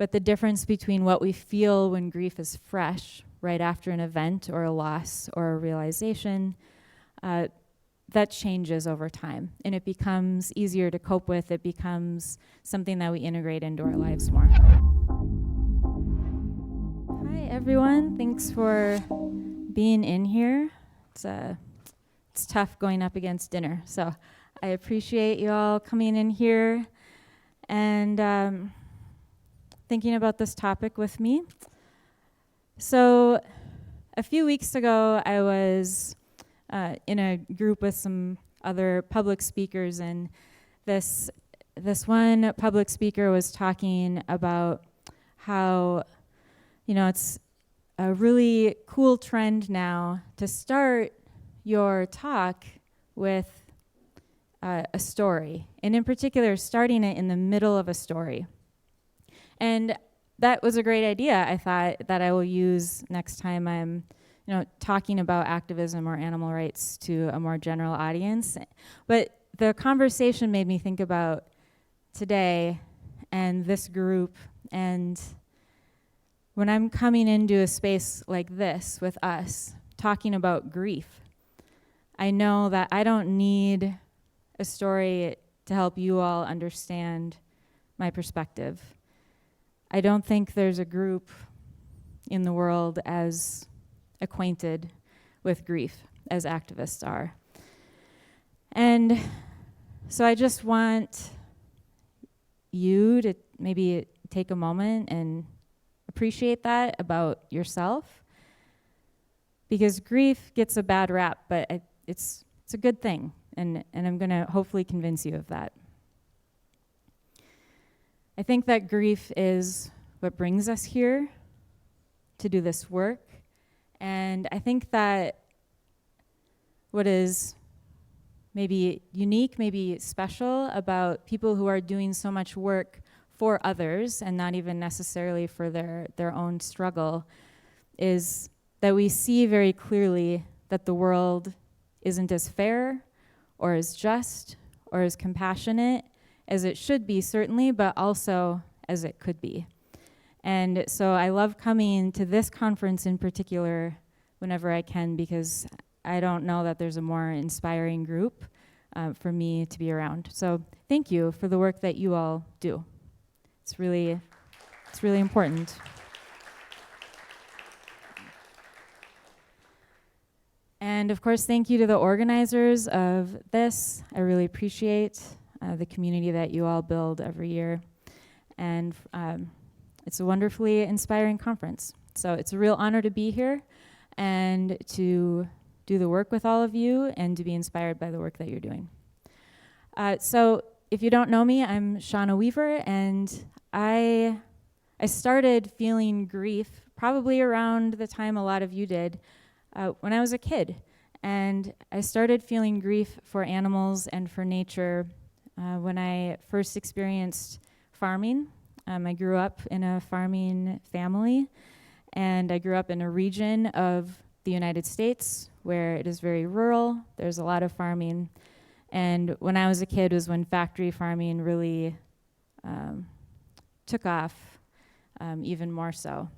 but the difference between what we feel when grief is fresh, right after an event or a loss or a realization, that changes over time, and it becomes easier to cope with. It becomes something that we integrate into our lives more. Hi, everyone. Thanks for being in here. It's tough going up against dinner, so I appreciate you all coming in here and thinking about this topic with me. So a few weeks ago, I was in a group with some other public speakers, and this one public speaker was talking about how, it's a really cool trend now to start your talk with a story, and in particular, starting it in the middle of a story. And that was a great idea. I thought that I will use next time I'm talking about activism or animal rights to a more general audience. But the conversation made me think about today and this group, and when I'm coming into a space like this with us, talking about grief, I know that I don't need a story to help you all understand my perspective. I don't think there's a group in the world as acquainted with grief as activists are. And so I just want you to maybe take a moment and appreciate that about yourself, because grief gets a bad rap, but it's a good thing, and I'm going to hopefully convince you of that. I think that grief is what brings us here to do this work. And I think that what is maybe unique, maybe special about people who are doing so much work for others and not even necessarily for their own struggle is that we see very clearly that the world isn't as fair or as just or as compassionate as it should be, certainly, but also as it could be. And so I love coming to this conference in particular whenever I can, because I don't know that there's a more inspiring group for me to be around. So thank you for the work that you all do. It's really important. And of course, thank you to the organizers of this. I really appreciate the community that you all build every year. And it's a wonderfully inspiring conference. So it's a real honor to be here and to do the work with all of you and to be inspired by the work that you're doing. So if you don't know me, I'm Shawna Weaver, and I started feeling grief probably around the time a lot of you did when I was a kid. And I started feeling grief for animals and for nature when I first experienced farming. I grew up in a farming family, and I grew up in a region of the United States where it is very rural. There's a lot of farming. And when I was a kid was when factory farming really took off, even more so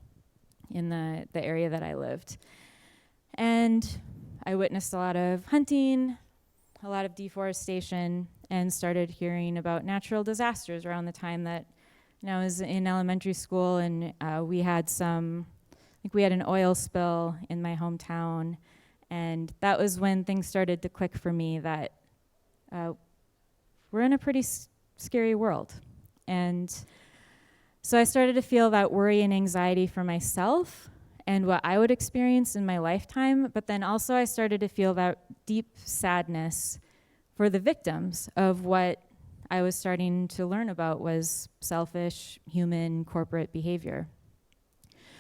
in the area that I lived. And I witnessed a lot of hunting, a lot of deforestation, and started hearing about natural disasters around the time that I was in elementary school, and we had an oil spill in my hometown, and that was when things started to click for me that we're in a pretty scary world. And so I started to feel that worry and anxiety for myself and what I would experience in my lifetime, but then also I started to feel that deep sadness for the victims of what I was starting to learn about was selfish, human, corporate behavior.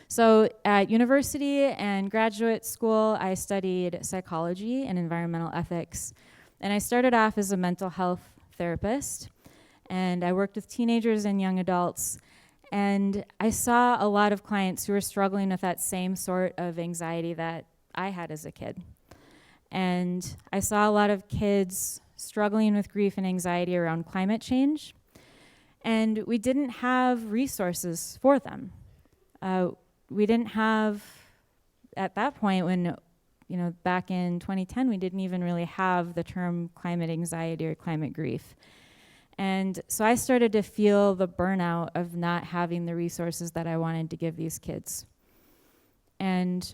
So at university and graduate school, I studied psychology and environmental ethics. And I started off as a mental health therapist, and I worked with teenagers and young adults. And I saw a lot of clients who were struggling with that same sort of anxiety that I had as a kid. And I saw a lot of kids struggling with grief and anxiety around climate change. And we didn't have resources for them. We didn't have, at that point when, back in 2010, we didn't even really have the term climate anxiety or climate grief. And so I started to feel the burnout of not having the resources that I wanted to give these kids. And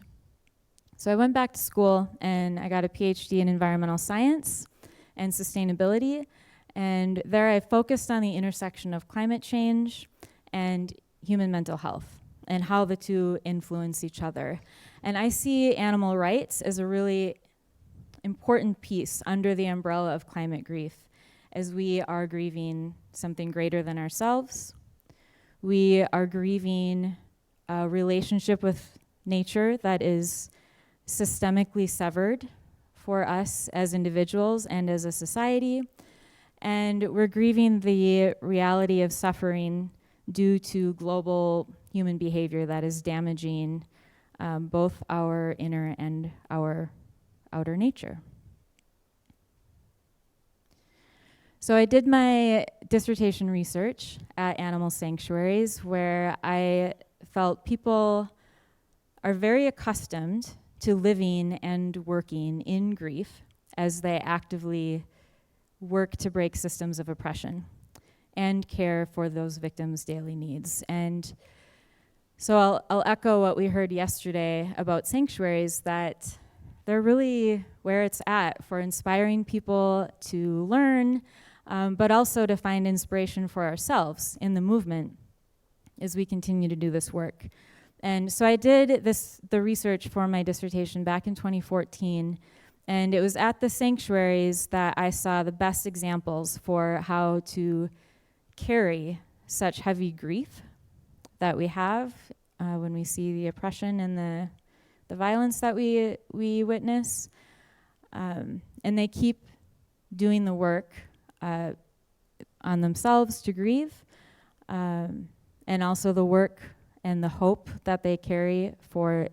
so I went back to school and I got a PhD in environmental science and sustainability. And there I focused on the intersection of climate change and human mental health and how the two influence each other. And I see animal rights as a really important piece under the umbrella of climate grief, as we are grieving something greater than ourselves. We are grieving a relationship with nature that is systemically severed for us as individuals and as a society. And we're grieving the reality of suffering due to global human behavior that is damaging both our inner and our outer nature. So I did my dissertation research at animal sanctuaries, where I felt people are very accustomed to living and working in grief as they actively work to break systems of oppression and care for those victims' daily needs. And so I'll echo what we heard yesterday about sanctuaries, that they're really where it's at for inspiring people to learn, but also to find inspiration for ourselves in the movement as we continue to do this work. And so I did the research for my dissertation back in 2014, and it was at the sanctuaries that I saw the best examples for how to carry such heavy grief that we have when we see the oppression and the violence that we witness. And they keep doing the work on themselves to grieve, and also the work and the hope that they carry for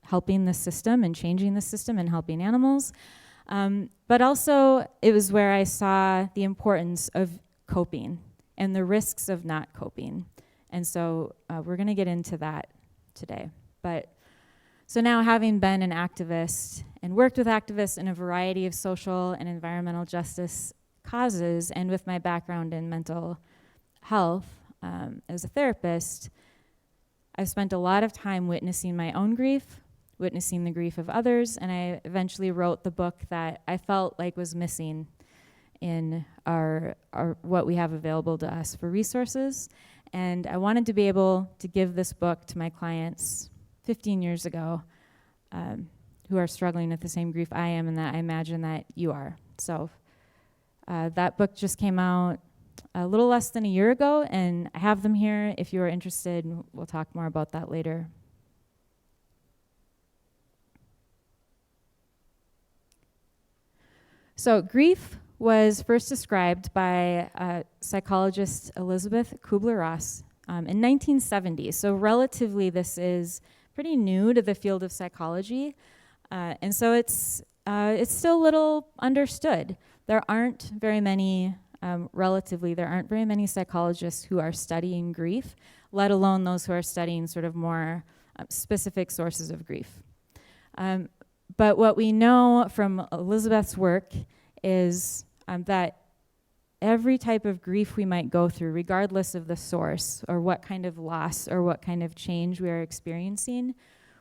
helping the system and changing the system and helping animals. But also, it was where I saw the importance of coping and the risks of not coping. And so we're going to get into that today. But so now, having been an activist and worked with activists in a variety of social and environmental justice causes, and with my background in mental health as a therapist, I've spent a lot of time witnessing my own grief, witnessing the grief of others, and I eventually wrote the book that I felt like was missing in our what we have available to us for resources. And I wanted to be able to give this book to my clients 15 years ago who are struggling with the same grief I am, and that I imagine that you are. So that book just came out a little less than a year ago, and I have them here if you are interested, and we'll talk more about that later. So grief was first described by psychologist Elizabeth Kubler-Ross in 1970. So relatively, this is pretty new to the field of psychology, and so it's still little understood. There aren't very many, there aren't very many psychologists who are studying grief, let alone those who are studying sort of more specific sources of grief. But what we know from Elizabeth's work is that every type of grief we might go through, regardless of the source or what kind of loss or what kind of change we are experiencing,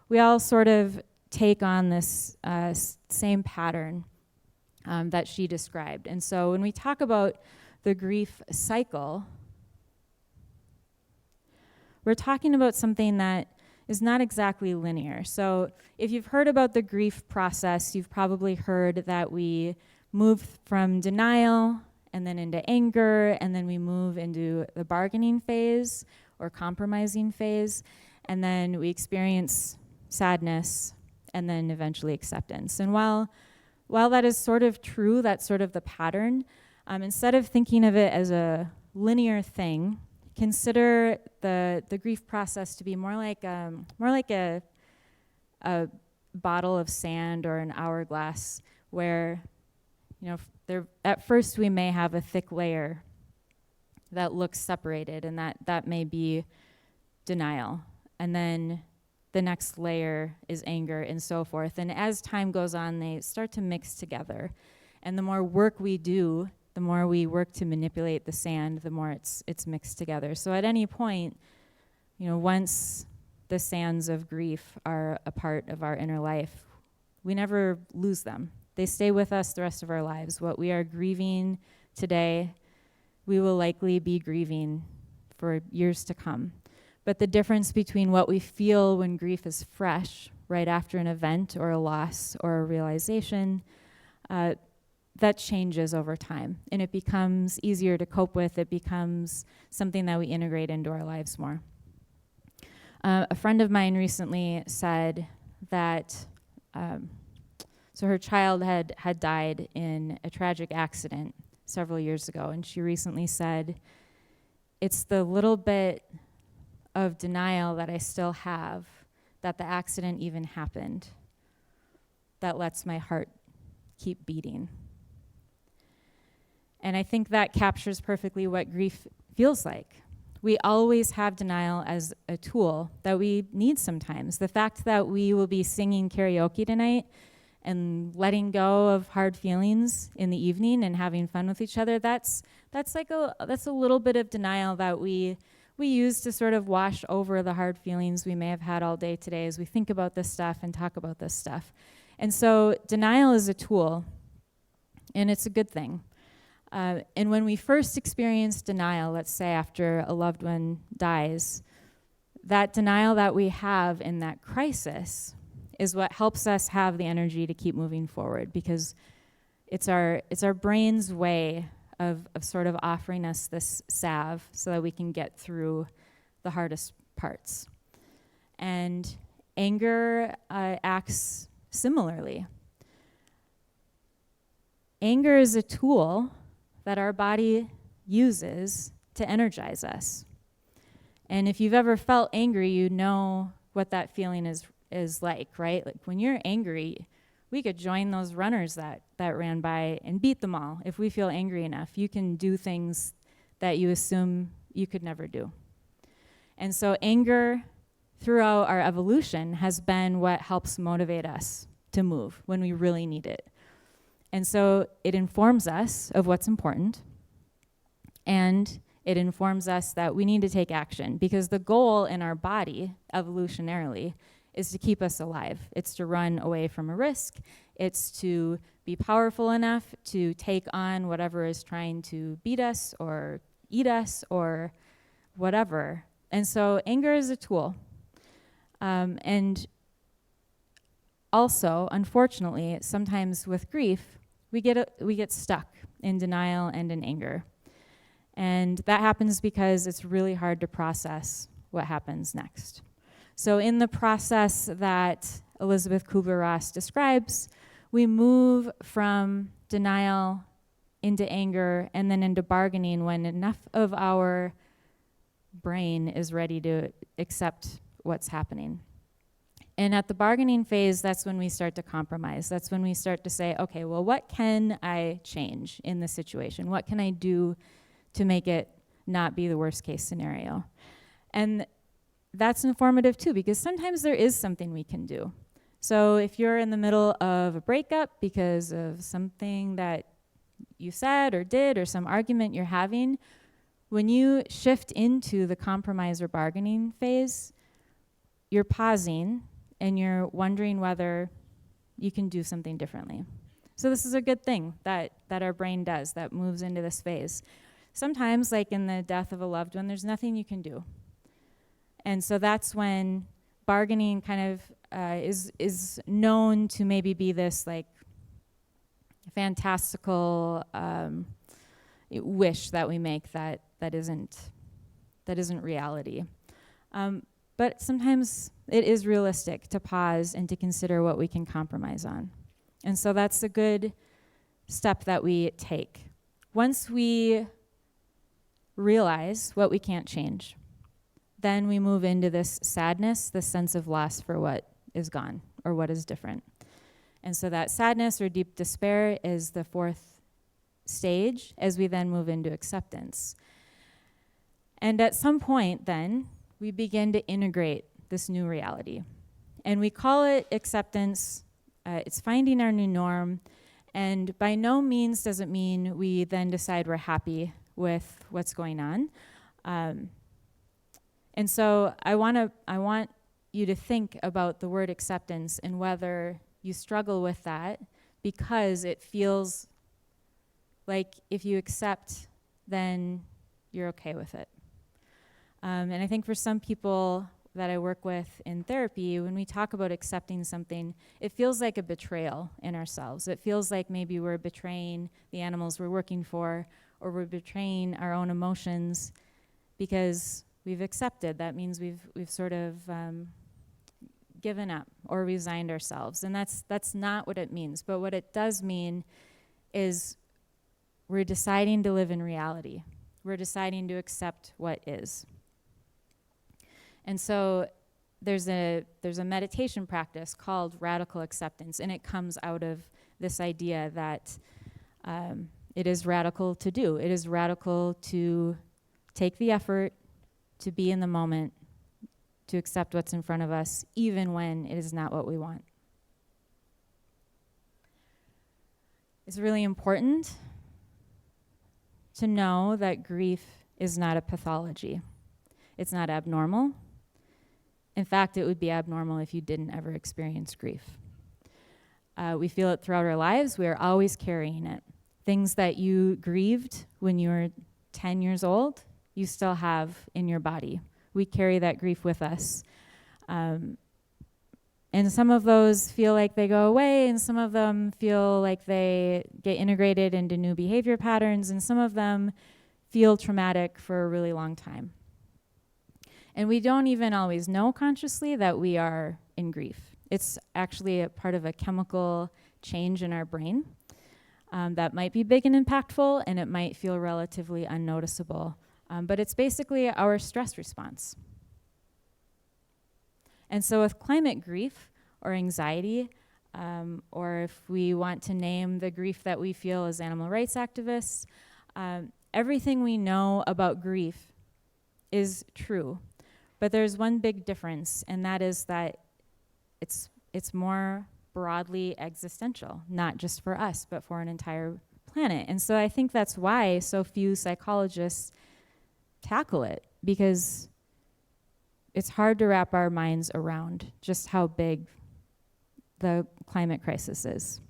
we all sort of take on this same pattern that she described. And so when we talk about the grief cycle, we're talking about something that is not exactly linear. So if you've heard about the grief process, you've probably heard that we move from denial and then into anger, and then we move into the bargaining phase or compromising phase, and then we experience sadness and then eventually acceptance. And while that is sort of true, that's sort of the pattern, instead of thinking of it as a linear thing, consider the grief process to be more like a bottle of sand or an hourglass, where at first we may have a thick layer that looks separated, and that may be denial. And then the next layer is anger, and so forth. And as time goes on, they start to mix together. And the more work we do, the more we work to manipulate the sand, the more it's mixed together. So at any point, once the sands of grief are a part of our inner life, we never lose them. They stay with us the rest of our lives. What we are grieving today, we will likely be grieving for years to come. But the difference between what we feel when grief is fresh, right after an event or a loss or a realization, that changes over time. And it becomes easier to cope with. It becomes something that we integrate into our lives more. A friend of mine recently said that, so her child had died in a tragic accident several years ago, and she recently said, it's the little bit of denial that I still have that the accident even happened that lets my heart keep beating. And I think that captures perfectly what grief feels like. We always have denial as a tool that we need sometimes. The fact that we will be singing karaoke tonight and letting go of hard feelings in the evening and having fun with each other, that's a little bit of denial that we use to sort of wash over the hard feelings we may have had all day today as we think about this stuff and talk about this stuff. And so denial is a tool, and it's a good thing. And when we first experience denial, let's say after a loved one dies, that denial that we have in that crisis is what helps us have the energy to keep moving forward, because it's our brain's way of sort of offering us this salve so that we can get through the hardest parts. And anger acts similarly. Anger is a tool that our body uses to energize us. And if you've ever felt angry, you know what that feeling is like, right? Like when you're angry, we could join those runners that ran by and beat them all. If we feel angry enough, you can do things that you assume you could never do. And so anger throughout our evolution has been what helps motivate us to move when we really need it. And so it informs us of what's important, and it informs us that we need to take action, because the goal in our body, evolutionarily, is to keep us alive. It's to run away from a risk. It's to be powerful enough to take on whatever is trying to beat us or eat us or whatever. And so anger is a tool. And also, unfortunately, sometimes with grief, we get stuck in denial and in anger. And that happens because it's really hard to process what happens next. So in the process that Elizabeth Kubler-Ross describes, we move from denial into anger and then into bargaining when enough of our brain is ready to accept what's happening. And at the bargaining phase, that's when we start to compromise. That's when we start to say, okay, well, what can I change in this situation? What can I do to make it not be the worst case scenario? And that's informative too, because sometimes there is something we can do. So if you're in the middle of a breakup because of something that you said or did or some argument you're having, when you shift into the compromise or bargaining phase, you're pausing and you're wondering whether you can do something differently. So this is a good thing that our brain does, that moves into this phase. Sometimes, like in the death of a loved one, there's nothing you can do. And so that's when bargaining kind of is known to maybe be this like fantastical wish that we make that isn't reality. But sometimes it is realistic to pause and to consider what we can compromise on. And so that's a good step that we take. Once we realize what we can't change, then we move into this sadness, this sense of loss for what is gone or what is different. And so that sadness or deep despair is the fourth stage as we then move into acceptance. And at some point then, we begin to integrate this new reality. And we call it acceptance. It's finding our new norm. And by no means does it mean we then decide we're happy with what's going on. And so I want you to think about the word acceptance and whether you struggle with that, because it feels like if you accept, then you're okay with it. And I think for some people that I work with in therapy, when we talk about accepting something, it feels like a betrayal in ourselves. It feels like maybe we're betraying the animals we're working for, or we're betraying our own emotions because we've accepted. That means we've sort of given up or resigned ourselves. And that's not what it means. But what it does mean is we're deciding to live in reality. We're deciding to accept what is. And so there's a meditation practice called radical acceptance, and it comes out of this idea that it is radical to do. It is radical to take the effort to be in the moment, to accept what's in front of us, even when it is not what we want. It's really important to know that grief is not a pathology. It's not abnormal. In fact, it would be abnormal if you didn't ever experience grief. We feel it throughout our lives. We are always carrying it. Things that you grieved when you were 10 years old, you still have in your body. We carry that grief with us. And some of those feel like they go away, and some of them feel like they get integrated into new behavior patterns, and some of them feel traumatic for a really long time. And we don't even always know consciously that we are in grief. It's actually a part of a chemical change in our brain that might be big and impactful, and it might feel relatively unnoticeable. But it's basically our stress response. And so with climate grief or anxiety, or if we want to name the grief that we feel as animal rights activists, everything we know about grief is true. But there's one big difference, and that is that it's more broadly existential, not just for us, but for an entire planet. And so I think that's why so few psychologists tackle it, because it's hard to wrap our minds around just how big the climate crisis is.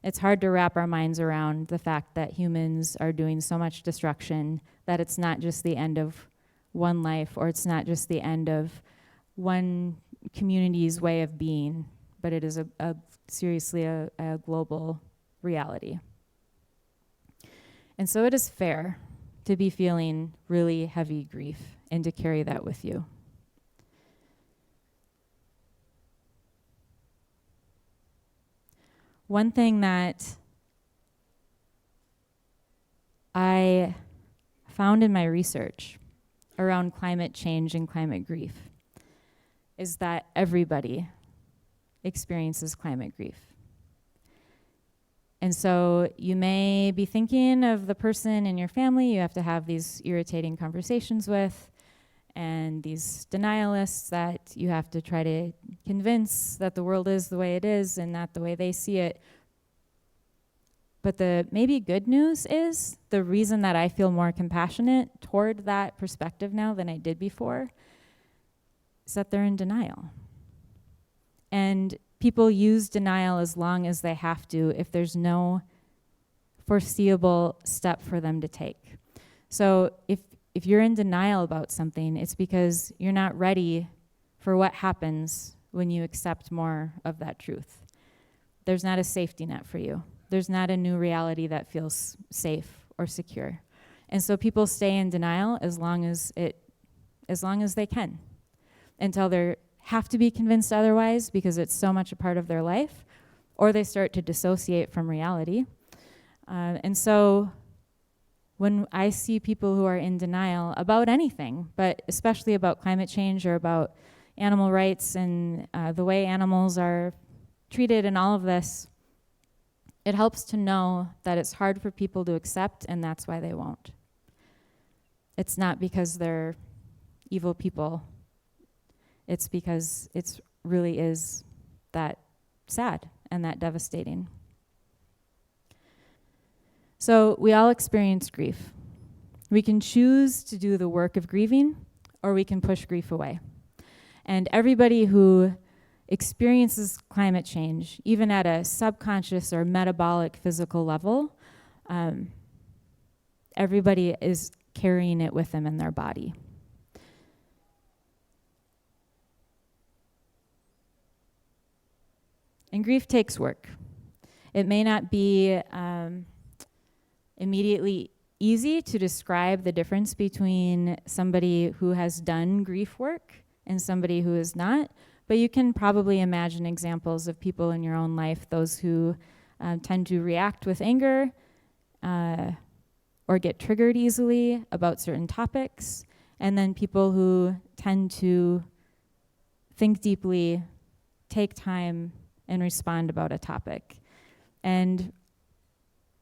It's hard to wrap our minds around the fact that humans are doing so much destruction that it's not just the end of one life, or it's not just the end of one community's way of being, but it is seriously a global reality. And so it is fair to be feeling really heavy grief and to carry that with you. One thing that I found in my research around climate change and climate grief is that everybody experiences climate grief. And so you may be thinking of the person in your family you have to have these irritating conversations with, and these denialists that you have to try to convince that the world is the way it is and not the way they see it. But the maybe good news is the reason that I feel more compassionate toward that perspective now than I did before is that they're in denial. And people use denial as long as they have to if there's no foreseeable step for them to take. So if you're in denial about something, it's because you're not ready for what happens when you accept more of that truth. There's not a safety net for you. There's not a new reality that feels safe or secure. And so people stay in denial as long as they can, until they have to be convinced otherwise because it's so much a part of their life, or they start to dissociate from reality. And so when I see people who are in denial about anything, but especially about climate change or about animal rights and the way animals are treated and all of this, it helps to know that it's hard for people to accept, and that's why they won't. it's not because they're evil people. It's because it really is that sad and that devastating. So we all experience grief. We can choose to do the work of grieving, or we can push grief away. And everybody who experiences climate change, even at a subconscious or metabolic physical level, everybody is carrying it with them in their body. And grief takes work. It may not be immediately easy to describe the difference between somebody who has done grief work and somebody who is not, but you can probably imagine examples of people in your own life, those who tend to react with anger or get triggered easily about certain topics, and then people who tend to think deeply, take time, and respond about a topic. And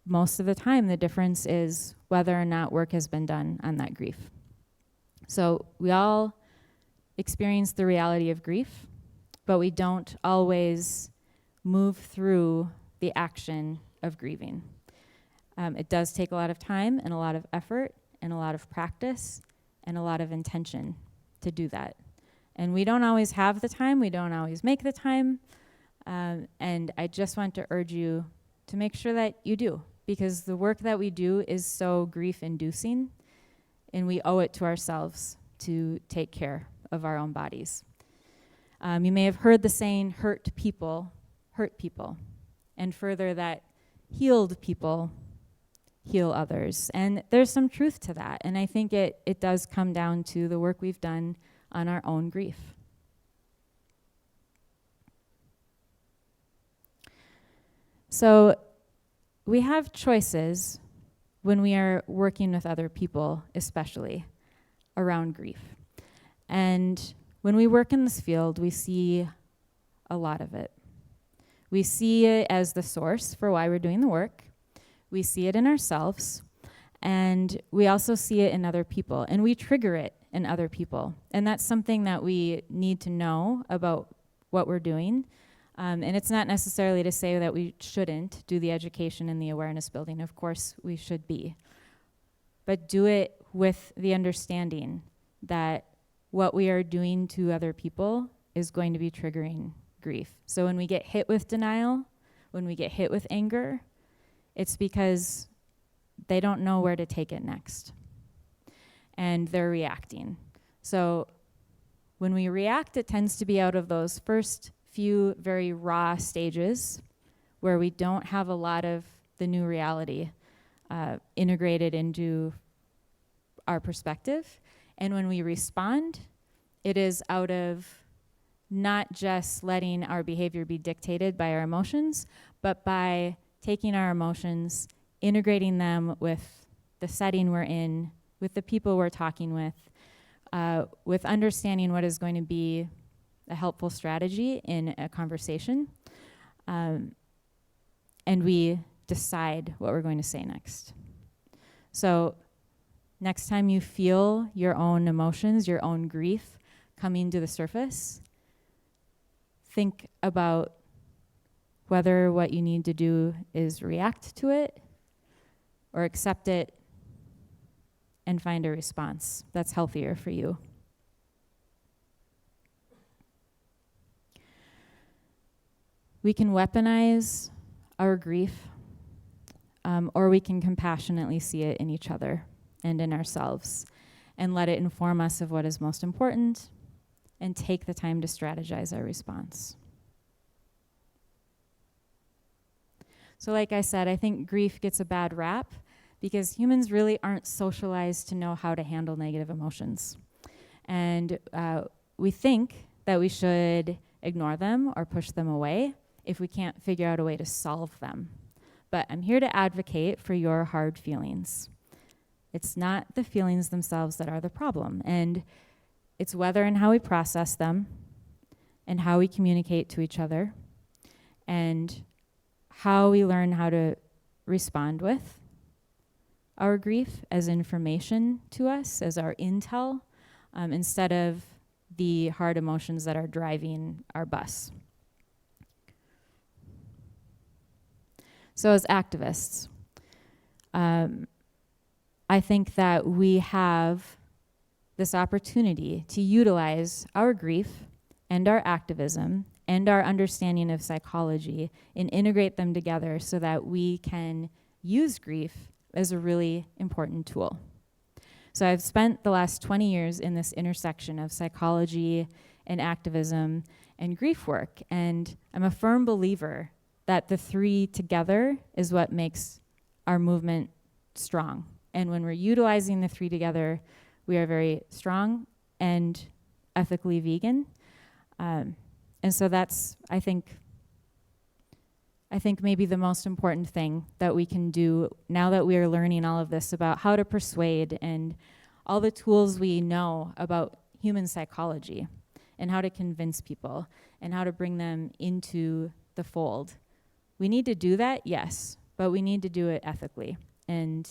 most of the time, the difference is whether or not work has been done on that grief. So we all experience the reality of grief, but we don't always move through the action of grieving. It does take a lot of time and a lot of effort and a lot of practice and a lot of intention to do that. And we don't always have the time, we don't always make the time, and I just want to urge you to make sure that you do, because the work that we do is so grief-inducing, and we owe it to ourselves to take care of our own bodies. You may have heard the saying, hurt people, and further that healed people heal others. And there's some truth to that, and I think it does come down to the work we've done on our own grief. So we have choices when we are working with other people, especially around grief. And when we work in this field, we see a lot of it. We see it as the source for why we're doing the work. We see it in ourselves, and we also see it in other people, and we trigger it in other people. And that's something that we need to know about what we're doing. And it's not necessarily to say that we shouldn't do the education and the awareness building. Of course, we should be. But do it with the understanding that what we are doing to other people is going to be triggering grief. So when we get hit with denial, when we get hit with anger, it's because they don't know where to take it next. And they're reacting. So when we react, it tends to be out of those first few very raw stages where we don't have a lot of the new reality integrated into our perspective. And when we respond, it is out of not just letting our behavior be dictated by our emotions, but by taking our emotions, integrating them with the setting we're in, with the people we're talking with understanding what is going to be a helpful strategy in a conversation, and we decide what we're going to say next. So next time you feel your own emotions, your own grief coming to the surface, think about whether what you need to do is react to it or accept it and find a response that's healthier for you. We can weaponize our grief, or we can compassionately see it in each other and in ourselves and let it inform us of what is most important and take the time to strategize our response. So like I said, I think grief gets a bad rap because humans really aren't socialized to know how to handle negative emotions. And we think that we should ignore them or push them away if we can't figure out a way to solve them. But I'm here to advocate for your hard feelings. It's not the feelings themselves that are the problem, and it's whether and how we process them and how we communicate to each other and how we learn how to respond with our grief as information to us, as our intel, instead of the hard emotions that are driving our bus. So as activists, I think that we have this opportunity to utilize our grief and our activism and our understanding of psychology and integrate them together so that we can use grief as a really important tool. So I've spent the last 20 years in this intersection of psychology and activism and grief work, and I'm a firm believer that the three together is what makes our movement strong. And when we're utilizing the three together, we are very strong and ethically vegan. And so that's, I think maybe the most important thing that we can do now that we are learning all of this about how to persuade and all the tools we know about human psychology and how to convince people and how to bring them into the fold. We need to do that, yes, but we need to do it ethically. And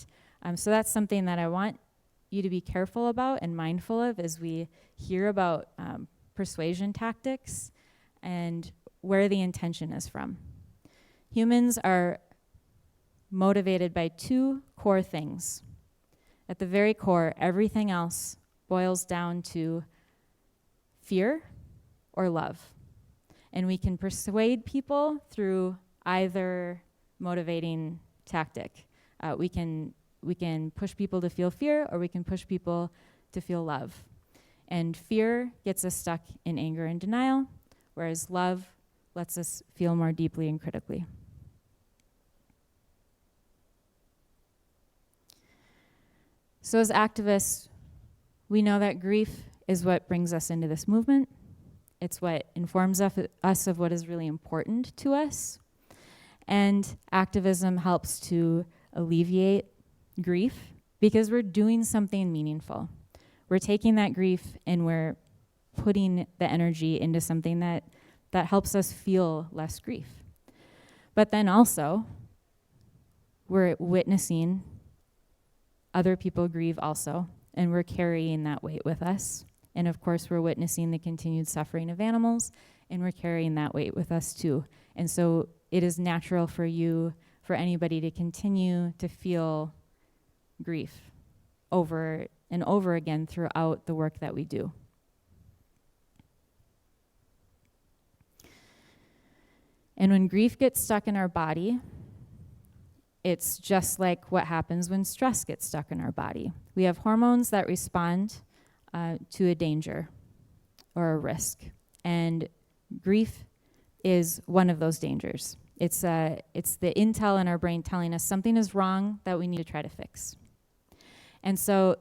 so that's something that I want you to be careful about and mindful of as we hear about persuasion tactics and where the intention is from. Humans are motivated by two core things. At the very core, everything else boils down to fear or love. And we can persuade people through either motivating tactic. We can push people to feel fear, or we can push people to feel love. And fear gets us stuck in anger and denial, whereas love lets us feel more deeply and critically. So as activists, we know that grief is what brings us into this movement. It's what informs us of what is really important to us. And activism helps to alleviate grief because we're doing something meaningful. We're taking that grief and we're putting the energy into something that helps us feel less grief. But then also, we're witnessing other people grieve also, and we're carrying that weight with us. And of course, we're witnessing the continued suffering of animals, and we're carrying that weight with us too. And so it is natural for anybody to continue to feel grief over and over again throughout the work that we do. And when grief gets stuck in our body, it's just like what happens when stress gets stuck in our body. We have hormones that respond to a danger or a risk. And grief is one of those dangers. It's the intel in our brain telling us something is wrong that we need to try to fix. And so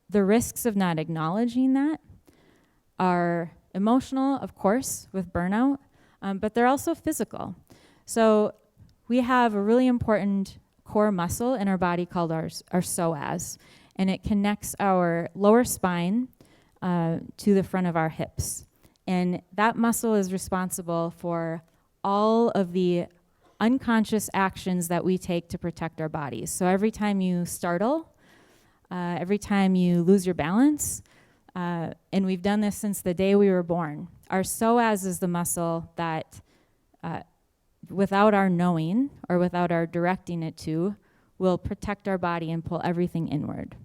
the risks of not acknowledging that are emotional, of course, with burnout, but they're also physical. So we have a really important core muscle in our body called our psoas, and it connects our lower spine to the front of our hips. And that muscle is responsible for all of the unconscious actions that we take to protect our bodies. So every time you startle, every time you lose your balance, and we've done this since the day we were born, our psoas is the muscle that without our knowing or without our directing it to, will protect our body and pull everything inward.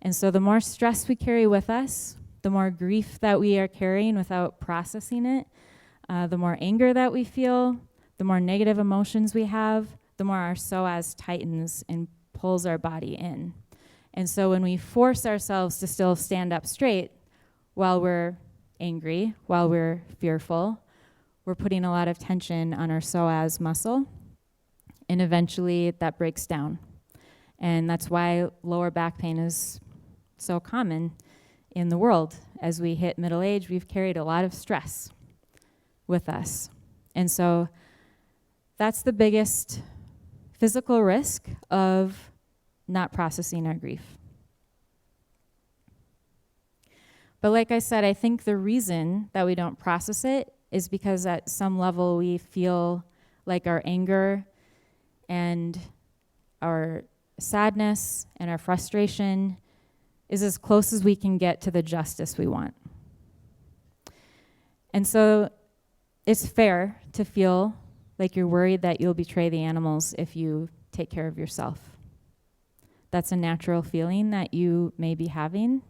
And so the more stress we carry with us, the more grief that we are carrying without processing it, the more anger that we feel, the more negative emotions we have, the more our psoas tightens and pulls our body in. And so when we force ourselves to still stand up straight while we're angry, while we're fearful, we're putting a lot of tension on our psoas muscle, and eventually that breaks down. And that's why lower back pain is so common in the world. As we hit middle age, we've carried a lot of stress with us. And so that's the biggest physical risk of not processing our grief. But like I said, I think the reason that we don't process it is because at some level we feel like our anger and our sadness and our frustration is as close as we can get to the justice we want. And so it's fair to feel like you're worried that you'll betray the animals if you take care of yourself. That's a natural feeling that you may be having.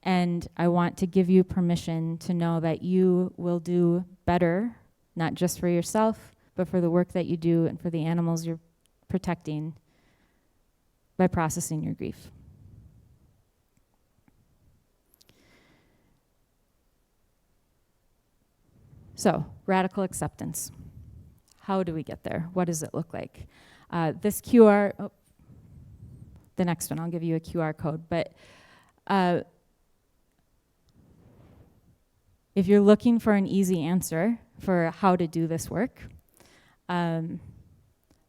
And I want to give you permission to know that you will do better, not just for yourself, but for the work that you do and for the animals you're protecting by processing your grief. So, radical acceptance. How do we get there? What does it look like? This QR, the next one, I'll give you a QR code, but if you're looking for an easy answer for how to do this work, the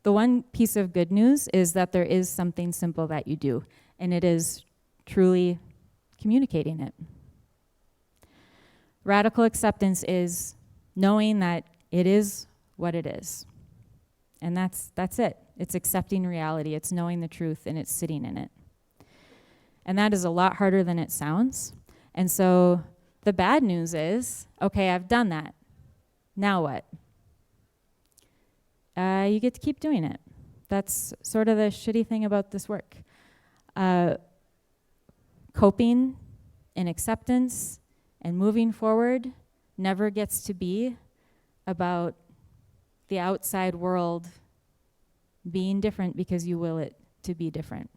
one piece of good news is that there is something simple that you do, and it is truly communicating it. Radical acceptance is knowing that it is what it is. And that's it. It's accepting reality. It's knowing the truth, and it's sitting in it. And that is a lot harder than it sounds. And so the bad news is, okay, I've done that. Now what? You get to keep doing it. That's sort of the shitty thing about this work. Coping and acceptance and moving forward never gets to be about the outside world being different because you will it to be different.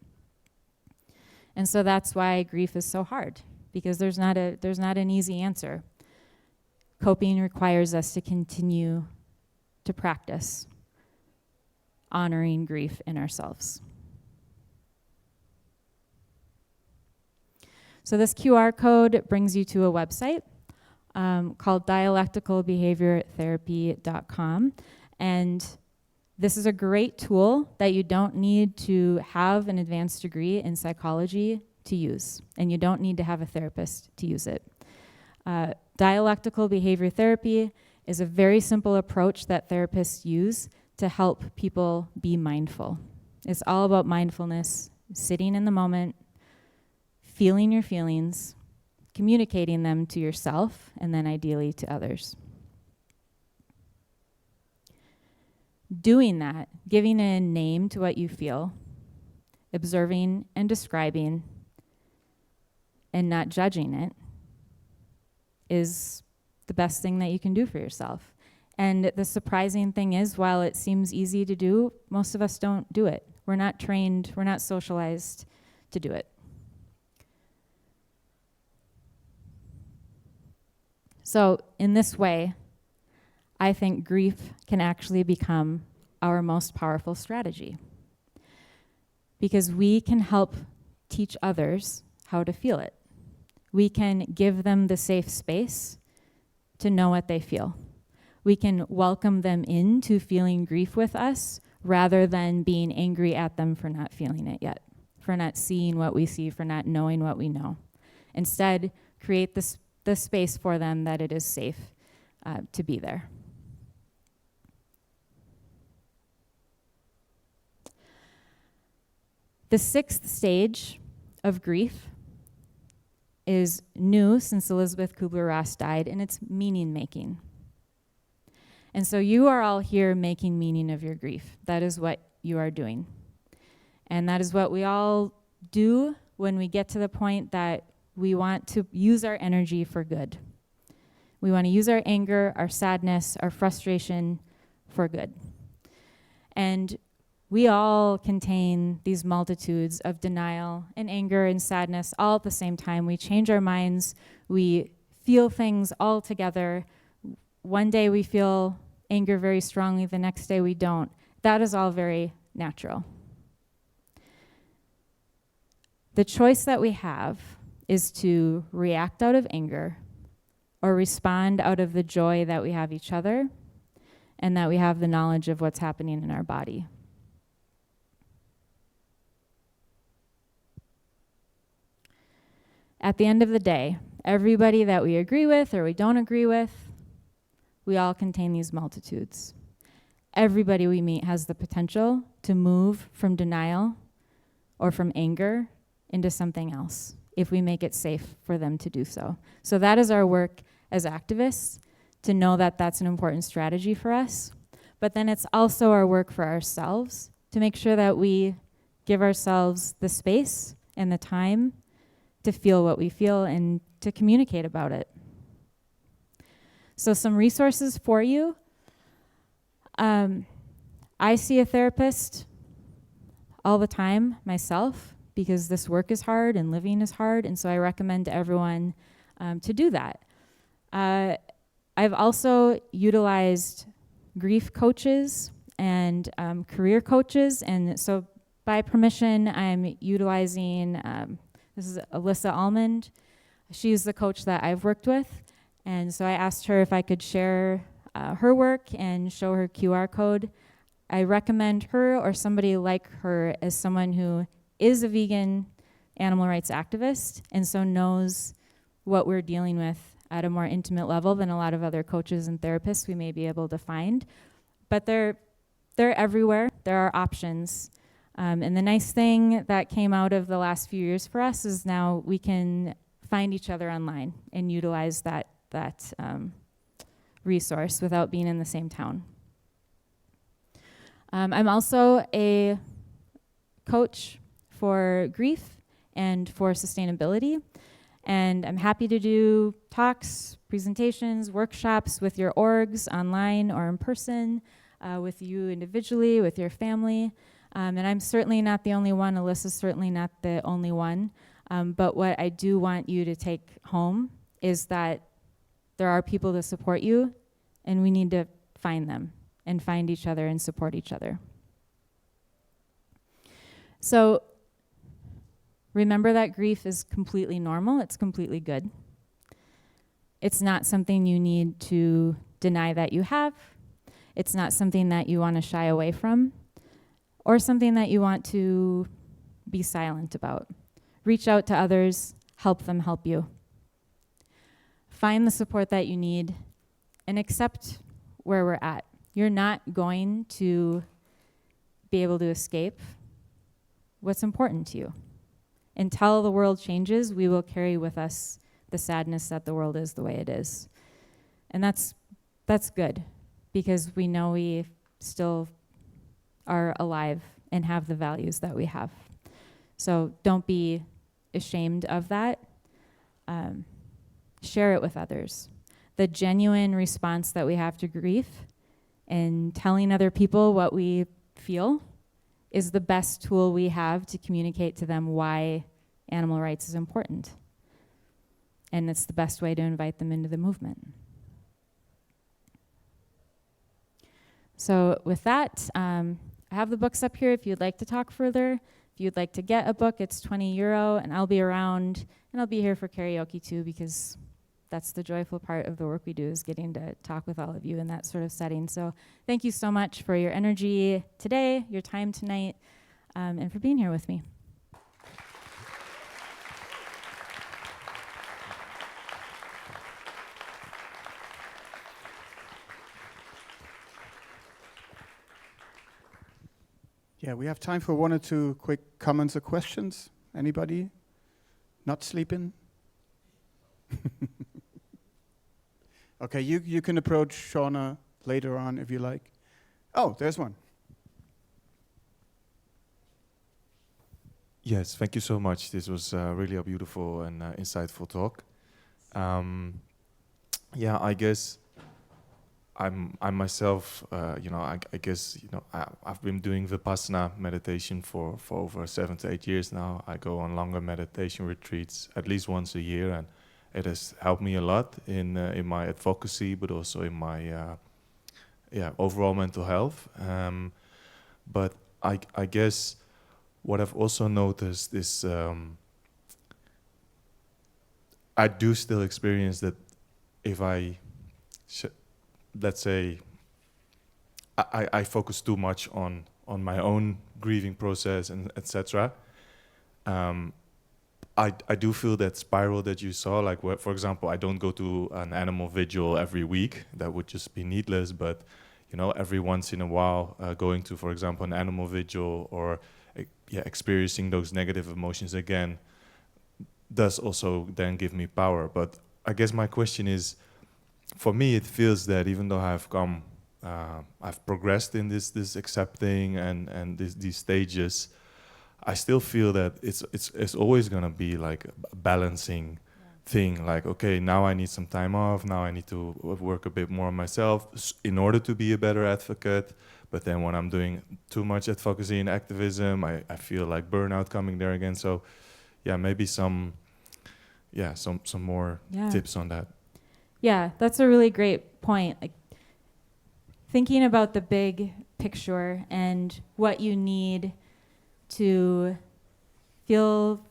And so that's why grief is so hard, because there's not an easy answer. Coping requires us to continue to practice honoring grief in ourselves. So this QR code brings you to a website called dialecticalbehaviortherapy.com. And this is a great tool that you don't need to have an advanced degree in psychology to use. And you don't need to have a therapist to use it. Dialectical behavior therapy is a very simple approach that therapists use to help people be mindful. It's all about mindfulness, sitting in the moment, feeling your feelings, communicating them to yourself, and then ideally to others. Doing that, giving a name to what you feel, observing and describing, and not judging it, is the best thing that you can do for yourself. And the surprising thing is, while it seems easy to do, most of us don't do it. We're not trained, we're not socialized to do it. So in this way, I think grief can actually become our most powerful strategy, because we can help teach others how to feel it. We can give them the safe space to know what they feel. We can welcome them into feeling grief with us rather than being angry at them for not feeling it yet, for not seeing what we see, for not knowing what we know. Instead, create the space for them that it is safe to be there. The sixth stage of grief is new since Elizabeth Kubler-Ross died, and it's meaning making. And so you are all here making meaning of your grief. That is what you are doing. And that is what we all do when we get to the point that we want to use our energy for good. We want to use our anger, our sadness, our frustration for good. And we all contain these multitudes of denial and anger and sadness all at the same time. We change our minds. We feel things all together. One day we feel anger very strongly, the next day we don't. That is all very natural. The choice that we have is to react out of anger or respond out of the joy that we have each other and that we have the knowledge of what's happening in our body. At the end of the day, everybody that we agree with or we don't agree with, we all contain these multitudes. everybody we meet has the potential to move from denial or from anger into something else if we make it safe for them to do so. So that is our work as activists, to know that that's an important strategy for us. But then it's also our work for ourselves to make sure that we give ourselves the space and the time to feel what we feel and to communicate about it. So some resources for you. I see a therapist all the time myself because this work is hard and living is hard, and so I recommend to everyone to do that. I've also utilized grief coaches and career coaches, and so by permission, I'm utilizing, this is Alyssa Almond. She's the coach that I've worked with, and so I asked her if I could share her work and show her QR code. I recommend her or somebody like her as someone who is a vegan animal rights activist and so knows what we're dealing with at a more intimate level than a lot of other coaches and therapists we may be able to find. But they're everywhere. There are options. And the nice thing that came out of the last few years for us is now we can find each other online and utilize that resource without being in the same town. I'm also a coach for grief and for sustainability, and I'm happy to do talks, presentations, workshops with your orgs online or in person, with you individually, with your family. And I'm certainly not the only one. Alyssa's certainly not the only one. But what I do want you to take home is that there are people to support you, and we need to find them and find each other and support each other. So remember that grief is completely normal. It's completely good. It's not something you need to deny that you have. It's not something that you want to shy away from or something that you want to be silent about. Reach out to others, help them help you. Find the support that you need and accept where we're at. You're not going to be able to escape what's important to you. Until the world changes, we will carry with us the sadness that the world is the way it is. And that's good, because we know we still are alive and have the values that we have. So don't be ashamed of that. Share it with others. The genuine response that we have to grief and telling other people what we feel is the best tool we have to communicate to them why animal rights is important. And it's the best way to invite them into the movement. So with that, I have the books up here if you'd like to talk further. If you'd like to get a book, it's €20, and I'll be around, and I'll be here for karaoke too, because that's the joyful part of the work we do, is getting to talk with all of you in that sort of setting. So thank you so much for your energy today, your time tonight, and for being here with me. Yeah, we have time for one or two quick comments or questions. Anybody? Not sleeping? Okay, you can approach Shawna later on if you like. Oh, there's one. Yes, thank you so much. This was really a beautiful and insightful talk. Yeah, I guess I'm myself, I guess, I've been doing Vipassana meditation for over 7 to 8 years now. I go on longer meditation retreats at least once a year, and it has helped me a lot in my advocacy, but also in my overall mental health. But I guess what I've also noticed is I do still experience that if let's say I focus too much on my own grieving process and etc. I do feel that spiral that you saw, like where, for example, I don't go to an animal vigil every week. That would just be needless. But every once in a while going to, for example, an animal vigil or experiencing those negative emotions again does also then give me power. But I guess my question is, for me, it feels that even though I've progressed in this accepting and these stages, I still feel that it's always gonna be like a balancing thing. Like, okay, now I need some time off. Now I need to work a bit more on myself in order to be a better advocate. But then when I'm doing too much advocacy and activism, I feel like burnout coming there again. So, maybe some more tips on that. Yeah, that's a really great point. Like, thinking about the big picture and what you need to feel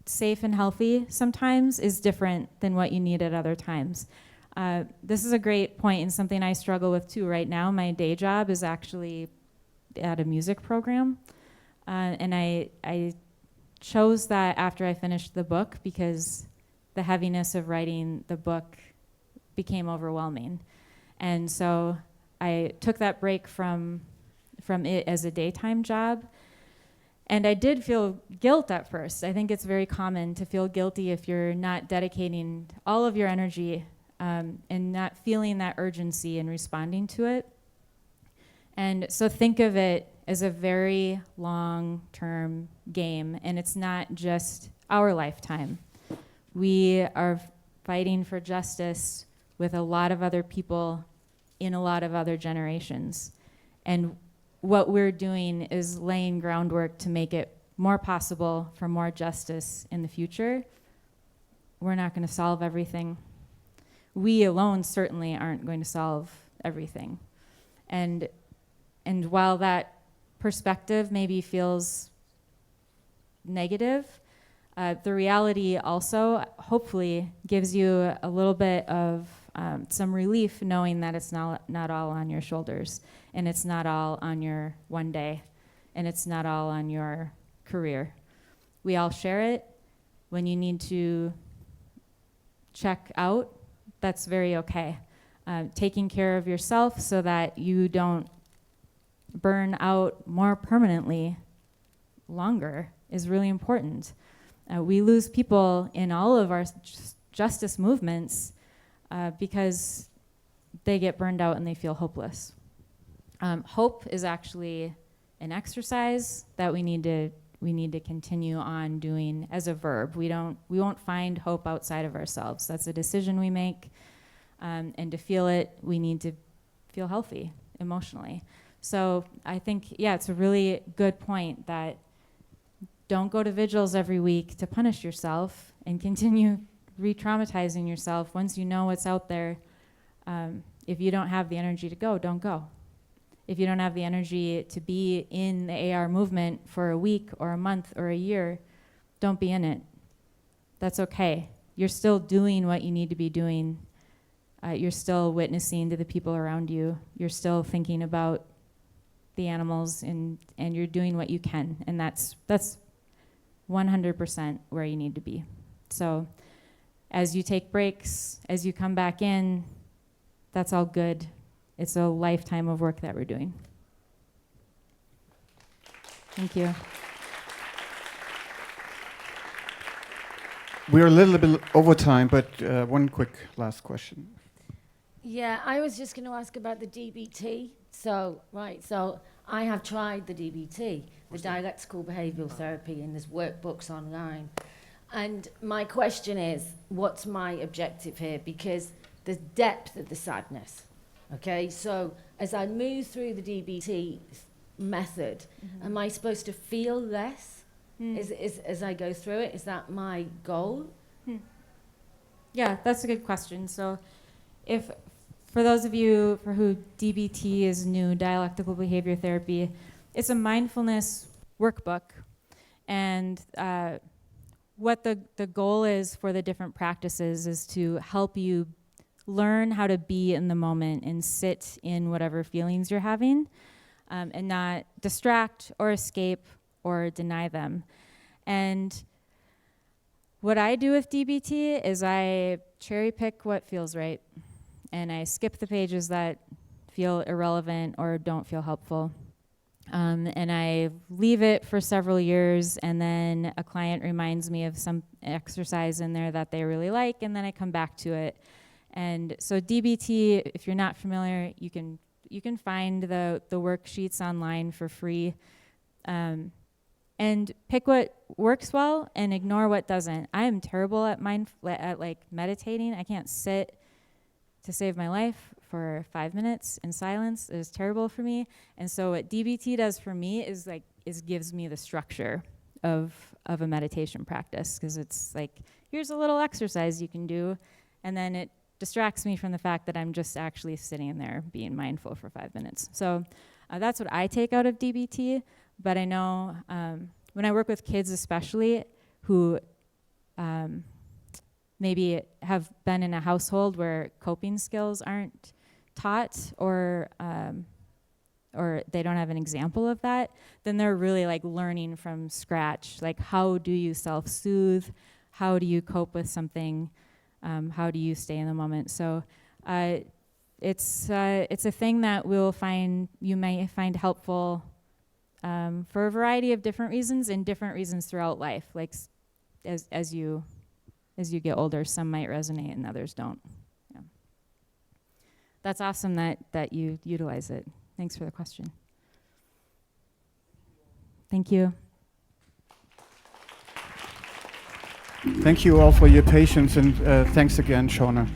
safe and healthy sometimes is different than what you need at other times. This is a great point and something I struggle with too right now. My day job is actually at a music program. And I chose that after I finished the book because the heaviness of writing the book became overwhelming. And so I took that break from it as a daytime job. And I did feel guilt at first. I think it's very common to feel guilty if you're not dedicating all of your energy and not feeling that urgency in responding to it. And so think of it as a very long-term game, and it's not just our lifetime. We are fighting for justice with a lot of other people in a lot of other generations. And what we're doing is laying groundwork to make it more possible for more justice in the future. We're not going to solve everything. We alone certainly aren't going to solve everything. And while that perspective maybe feels negative, the reality also hopefully gives you a little bit of some relief knowing that it's not all on your shoulders, and it's not all on your one day, and it's not all on your career. We all share it. When you need to check out, that's very okay. Taking care of yourself so that you don't burn out more permanently longer is really important. We lose people in all of our justice movements because they get burned out and they feel hopeless. Hope is actually an exercise that we need to continue on doing as a verb. We won't find hope outside of ourselves. That's a decision we make, and to feel it, we need to feel healthy emotionally. So I think, it's a really good point that don't go to vigils every week to punish yourself and continue re-traumatizing yourself. Once you know what's out there, if you don't have the energy to go, don't go. If you don't have the energy to be in the AR movement for a week or a month or a year, don't be in it. That's okay. You're still doing what you need to be doing. You're still witnessing to the people around you. You're still thinking about the animals, and you're doing what you can. And that's 100% where you need to be. So as you take breaks, as you come back in, that's all good. It's a lifetime of work that we're doing. Thank you. We're a little bit over time, but one quick last question. Yeah, I was just going to ask about the DBT. So I have tried the DBT, the dialectical behavioral therapy, and there's workbooks online. And my question is, what's my objective here? Because the depth of the sadness, okay? So as I move through the DBT method, am I supposed to feel less as I go through it? Is that my goal? Yeah, that's a good question. So for those of you for who DBT is new, dialectical behavior therapy, it's a mindfulness workbook. And what the goal is for the different practices is to help you learn how to be in the moment and sit in whatever feelings you're having, and not distract or escape or deny them. And what I do with DBT is I cherry pick what feels right, and I skip the pages that feel irrelevant or don't feel helpful. And I leave it for several years, and then a client reminds me of some exercise in there that they really like, and then I come back to it. And so DBT, if you're not familiar, you can find the worksheets online for free, and pick what works well and ignore what doesn't. I am terrible at like meditating. I can't sit to save my life for 5 minutes in silence. It is terrible for me. And so what DBT does for me is gives me the structure of a meditation practice, because it's like, here's a little exercise you can do, and then it distracts me from the fact that I'm just actually sitting there being mindful for 5 minutes. So that's what I take out of DBT. But I know when I work with kids especially who maybe have been in a household where coping skills aren't taught, or they don't have an example of that, then they're really like learning from scratch. Like, how do you self-soothe? How do you cope with something? How do you stay in the moment? So it's a thing that you may find helpful for a variety of different reasons, and different reasons throughout life. Like as you get older, some might resonate and others don't. Yeah. That's awesome that you utilize it. Thanks for the question. Thank you. Thank you all for your patience, and thanks again, Shawna.